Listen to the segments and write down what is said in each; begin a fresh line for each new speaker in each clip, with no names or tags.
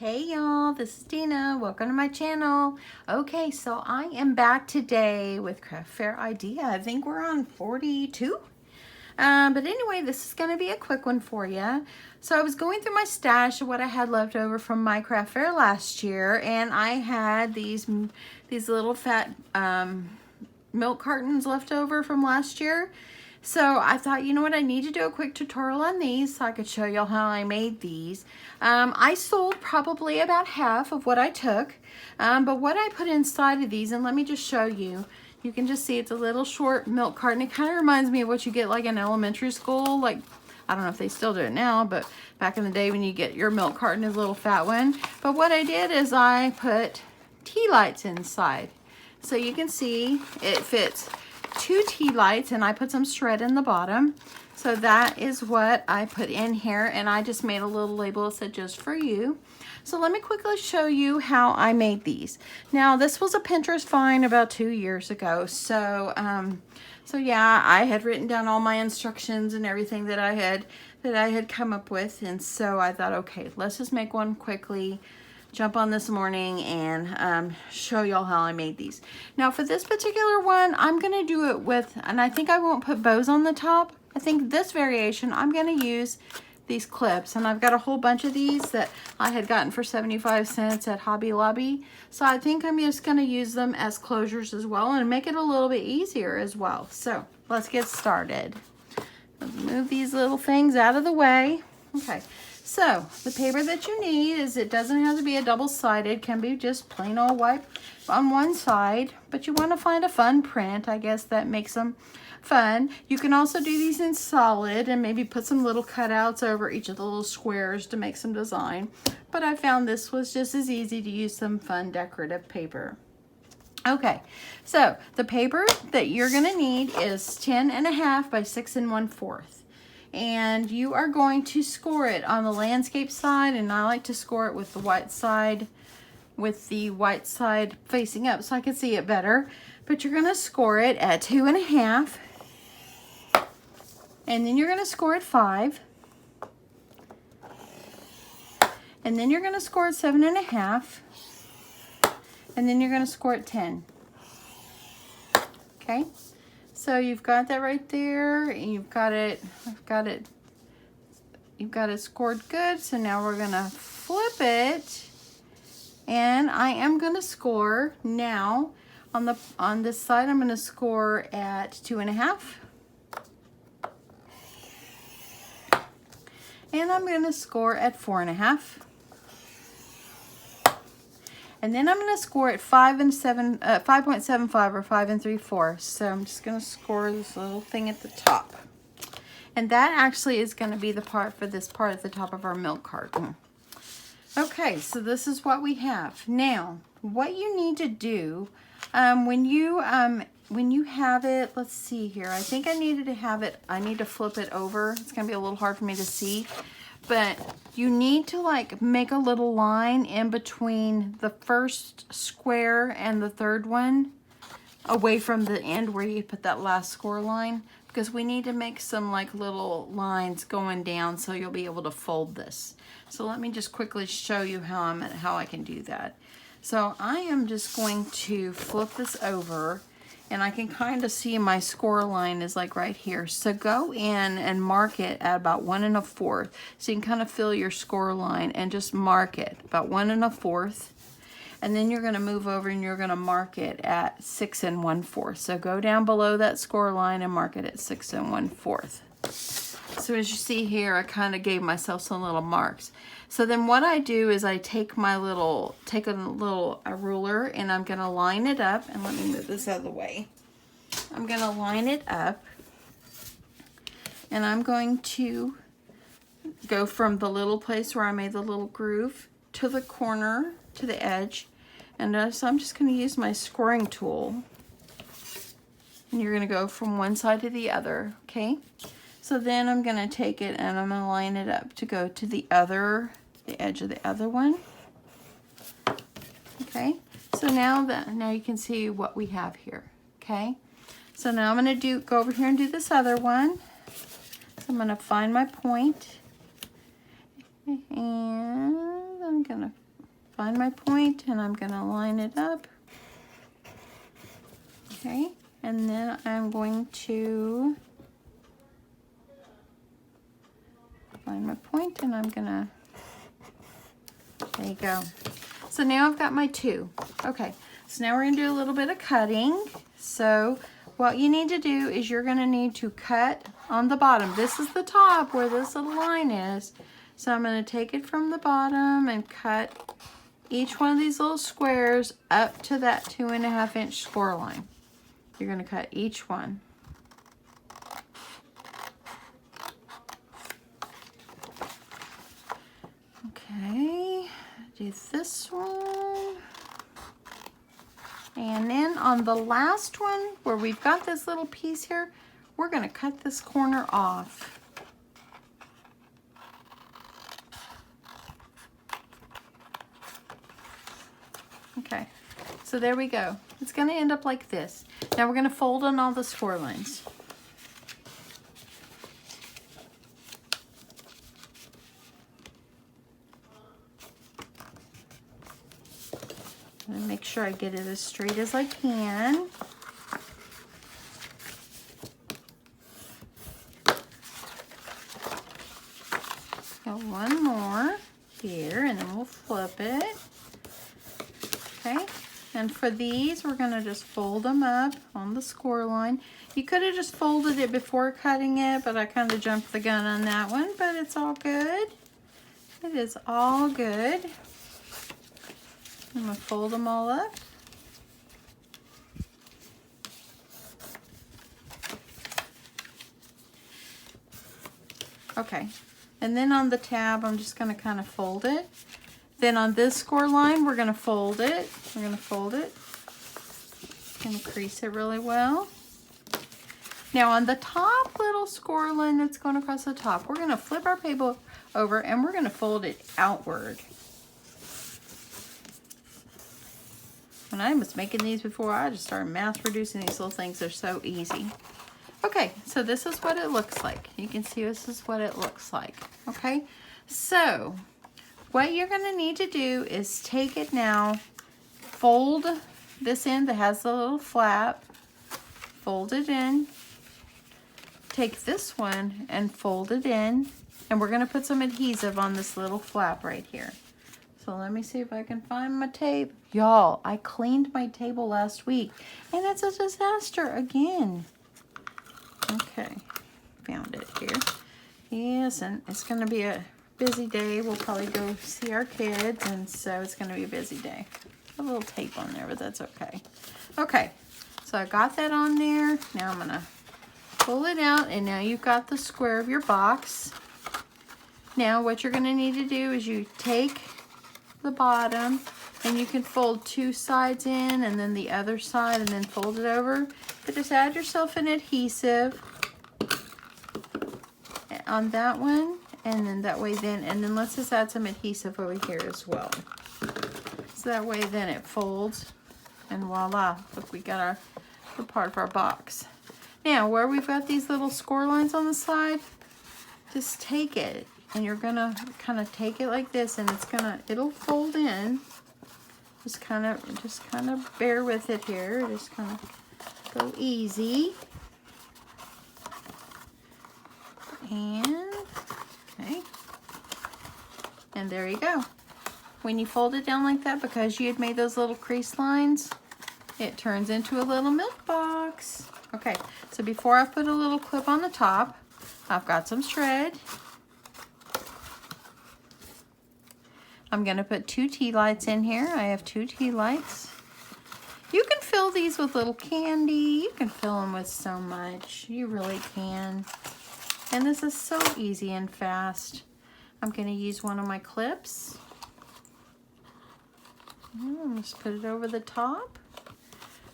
Hey y'all, this is Dina. Welcome to my channel. Okay, so I am back today with Craft Fair Idea. I think we're on 42. But anyway, this is going to be a quick one for you. So I was going through my stash of what I had left over from my craft fair last year, and I had these little fat milk cartons left over from last year. So I thought, you know what, I need to do a quick tutorial on these so I could show y'all how I made these. I sold probably about half of what I took, but what I put inside of these, and let me just show you. You can just see it's a little short milk carton. It kind of reminds me of what you get like in elementary school. Like, I don't know if they still do it now, but back in the day when you get your milk carton, is a little fat one. But what I did is I put tea lights inside. So you can see it fits 2 tea lights, and I put some shred in the bottom. So that is what I put in here, and I just made a little label that said just for you. So let me quickly show you how I made these. Now this was a Pinterest find about 2 years ago. So yeah, I had written down all my instructions and everything that I had come up with, and so I thought, okay, let's just make one quickly, jump on this morning and show y'all how I made these. Now for this particular one, I'm gonna do it with, and I think I won't put bows on the top. I think this variation, I'm gonna use these clips, and I've got a whole bunch of these that I had gotten for 75 cents at Hobby Lobby. So I think I'm just gonna use them as closures as well and make it a little bit easier as well. So let's get started. Let's move these little things out of the way. Okay. So the paper that you need is, it doesn't have to be a double-sided, can be just plain old white on one side, but you want to find a fun print, I guess, that makes them fun. You can also do these in solid and maybe put some little cutouts over each of the little squares to make some design, but I found this was just as easy to use some fun decorative paper. Okay, so the paper that you're going to need is 10.5 by 6 1/4. And you are going to score it on the landscape side, and I like to score it with the white side facing up so I can see it better. But you're going to score it at 2.5, and then you're going to score at 5, and then you're going to score at 7.5, and then you're going to score at 10. Okay. So you've got that right there, and you've got it scored good. So now we're gonna flip it, and I am gonna score now on this side. I'm gonna score at 2.5, and I'm gonna score at 4.5. And then I'm going to score at 5.75 or 5 3/4. So I'm just going to score this little thing at the top. And that actually is going to be the part for this part at the top of our milk carton. Okay, so this is what we have. Now, what you need to do when you have it, let's see here. I think I need to flip it over. It's going to be a little hard for me to see. But you need to like make a little line in between the first square and the third one, away from the end where you put that last score line, because we need to make some like little lines going down so you'll be able to fold this. So let me just quickly show you how I can do that. So I am just going to flip this over, and I can kind of see my score line is like right here. So go in and mark it at about 1 1/4. So you can kind of feel your score line and just mark it about 1 1/4. And then you're going to move over and you're going to mark it at 6 1/4. So go down below that score line and mark it at 6 1/4. So as you see here, I kind of gave myself some little marks. So then what I do is I take a ruler, and I'm going to line it up. And let me move this out of the way. I'm going to line it up, and I'm going to go from the little place where I made the little groove to the corner, to the edge. And so I'm just going to use my scoring tool, and you're going to go from one side to the other, okay? So then I'm going to take it and I'm going to line it up to go to the edge of the other one. Okay, so now you can see what we have here. Okay, so now I'm going to go over here and do this other one. So I'm going to find my point, and I'm going to find my point and I'm gonna line it up. Okay, and then I'm going to find my point and I'm gonna, there you go. So now I've got my 2. Okay, so now we're gonna do a little bit of cutting. So what you need to do is you're gonna need to cut on the bottom. This is the top where this little line is. So I'm gonna take it from the bottom and cut each one of these little squares up to that 2.5 inch score line. You're gonna cut each one. Okay, do this one. And then on the last one, where we've got this little piece here, we're gonna cut this corner off. Okay, so there we go. It's gonna end up like this. Now we're gonna fold on all the score lines. I'm gonna make sure I get it as straight as I can. Got one more here, and then we'll flip it. Okay, and for these, we're gonna just fold them up on the score line. You could have just folded it before cutting it, but I kind of jumped the gun on that one, but it's all good. It is all good. I'm gonna fold them all up. Okay, and then on the tab, I'm just gonna kind of fold it. Then on this score line, we're gonna fold it. We're gonna fold it. Gonna crease it really well. Now on the top little score line that's going across the top, we're gonna flip our paper over and we're gonna fold it outward. When I was making these before, I just started mass producing these little things. They're so easy. Okay, so this is what it looks like. You can see this is what it looks like. Okay, so what you're gonna need to do is take it now, fold this end that has the little flap, fold it in, take this one and fold it in, and we're gonna put some adhesive on this little flap right here. So let me see if I can find my tape. Y'all, I cleaned my table last week and it's a disaster again. Okay, found it here. Yes, and it's gonna be a busy day. We'll probably go see our kids, and so it's gonna be a busy day. A little tape on there, but that's okay. Okay, so I got that on there. Now I'm gonna pull it out, and now you've got the square of your box. Now what you're gonna need to do is you take the bottom, and you can fold 2 sides in and then the other side and then fold it over. But just add yourself an adhesive on that one, and then that way and then let's just add some adhesive over here as well. So that way then it folds, and voila, look, we got the part of our box. Now where we've got these little score lines on the side, just take it and you're gonna kind of take it like this, and it'll fold in. Just kind of bear with it here. Just kind of go easy. And okay, and there you go. When you fold it down like that, because you had made those little crease lines, it turns into a little milk box. Okay, so before I put a little clip on the top, I've got some shred. I'm gonna put 2 tea lights in here. I have 2 tea lights. You can fill these with little candy. You can fill them with so much. You really can. And this is so easy and fast. I'm gonna use one of my clips. Just put it over the top.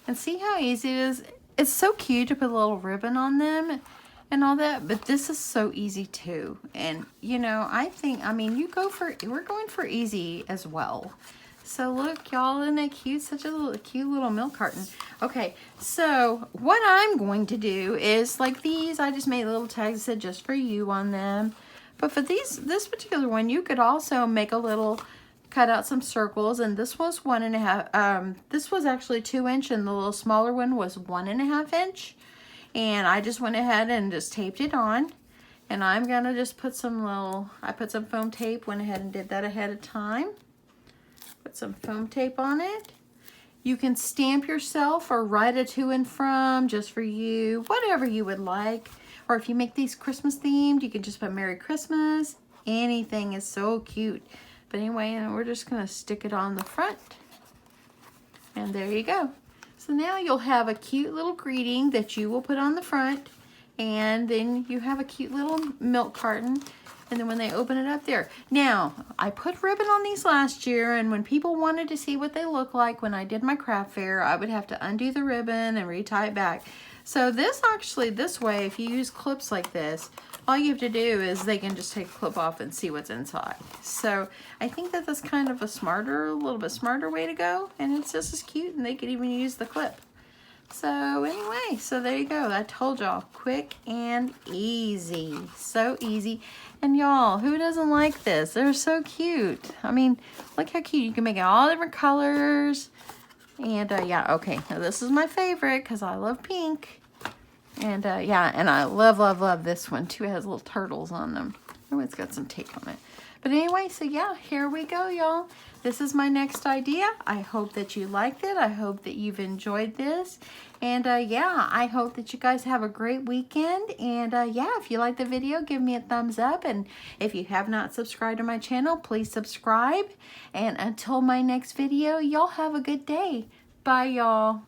And see how easy it is? It's so cute to put a little ribbon on them and all that, but this is so easy too. And you know, I mean, we're going for easy as well. So look, y'all, isn't that cute? Such a cute little milk carton. Okay, so what I'm going to do is, like these, I just made little tags that said just for you on them. But for this particular one, you could also make a little cut out some circles, and this was 1.5, this was actually 2 inch, and the little smaller one was 1.5 inch. And I just went ahead and just taped it on. And I'm gonna just put I put some foam tape, went ahead and did that ahead of time. Put some foam tape on it. You can stamp yourself or write a to and from just for you, whatever you would like. Or if you make these Christmas themed, you can just put Merry Christmas. Anything is so cute. But anyway, and we're just gonna stick it on the front. And there you go. So now you'll have a cute little greeting that you will put on the front. And then you have a cute little milk carton. And then when they open it up there. Now, I put ribbon on these last year, and when people wanted to see what they look like when I did my craft fair, I would have to undo the ribbon and retie it back. So this way, if you use clips like this, all you have to do is they can just take a clip off and see what's inside. So I think that that's kind of a little bit smarter way to go, and it's just as cute, and they could even use the clip. So anyway, so there you go. I told y'all, quick and easy. So easy. And y'all, who doesn't like this? They're so cute. I mean, look how cute. You can make it all different colors. And yeah, okay. Now this is my favorite because I love pink. And yeah, and I love, love, love this one too. It has little turtles on them. Oh, it's got some tape on it. But anyway, so yeah, here we go, y'all. This is my next idea. I hope that you liked it. I hope that you've enjoyed this. And yeah, I hope that you guys have a great weekend. And yeah, if you like the video, give me a thumbs up. And if you have not subscribed to my channel, please subscribe. And until my next video, y'all have a good day. Bye, y'all.